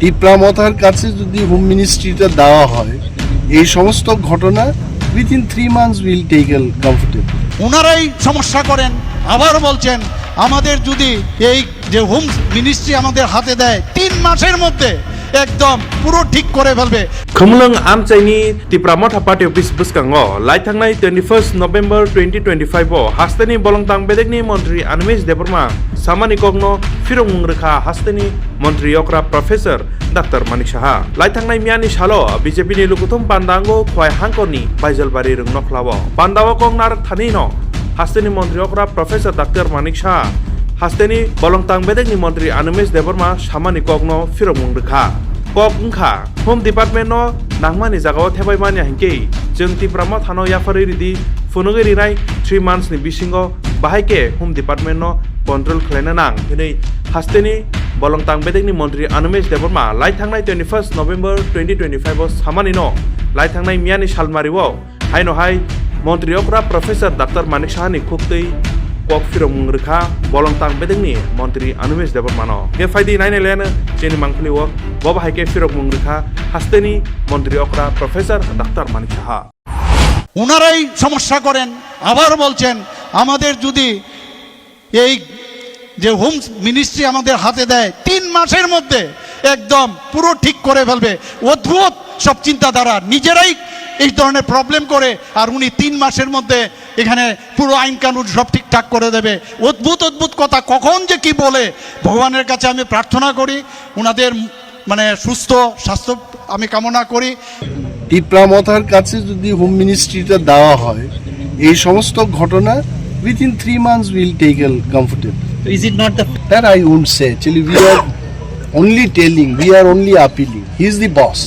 টিপ্রামথার কাছে যদি হোম মিনিস্ট্রিটা দেওয়া হয় এই সমস্ত ঘটনা within 3 months will tackle comfortable. ওনারাই সমস্যা করেন, আবার বলছেন আমাদের যদি এই যে হোম মিনিস্ট্রি আমাদের হাতে দেয় 3 মাসের মধ্যে একদম পুরো ঠিক করে ফেলবে। Khumlung Amchaini Tipramotha Party Office Buskango Laitangnai 21st November 2025 bo Hastani Bolongtang Bedekni Montri Animesh Deparma Samani Kogno Firung Rekha Hastani Montri Yokra Professor Dr. Manik Saha Laitangnai Miani Shalo BJP ni Lukutum Pandango Khwai Hangkoni Baijalbari Rung Noklawo Pandawa Kongnar Thanino Hastani Montri Yokra Professor Dr. Manik Saha Hastani Bolongtang Bedekni Montri Animesh Deparma Samani Kogno Firung Rekha Kok Ungkha Home Department no Nangmani Jagao Tebai Mania Hinke Jung Tiprama Thano Yafari Ridi Funugeri Nai 3 months ni Bisingo Bahake Home Department no Control Klenanang Hini Hasteni Bolongtang Bedekni Montri Animesh Deparma Laitangnai 21st November 2025 was Hamani no Laitangnai Miani Shalmari wo Haino Hai Montri Okra Professor Dr. Manik Sahani Kuktei Kok Firong Rekha Bolongtang Bedekni Montri Animesh Deparma no Ke Faidi Nine Elena Jenny Mangkli wo Boba Haike Firong Rekha Hasteni Montri Okra Professor Dr. Manik Saha ওনারাই সমস্যা করেন, আবার বলছেন আমাদের যদি এই যে home ministry আমাদের হাতে দেয় 3 মাসের মধ্যে একদম পুরো ঠিক করে ফেলবে। অদ্ভুত সব চিন্তাধারা, নিজেরাই এই ধরনের প্রবলেম করে আর উনি 3 মাসের মধ্যে এখানে পুরো আইন কানুন সব ঠিকঠাক করে দেবে। অদ্ভুত অদ্ভুত কথা কখন যে কি বলে। ভগবানের কাছে আমি প্রার্থনা করি ওনাদের মানে সুস্থ স্বাস্থ্য আমি কামনা করি। টিপ্রামথার কাছে যদি হোম মিনিস্ট্রিটা দেওয়া হয় এই সমস্ত ঘটনা within 3 months will tackle comfortable. Is it not the That I won't say. Actually, we are only telling, we are only appealing. He is the boss.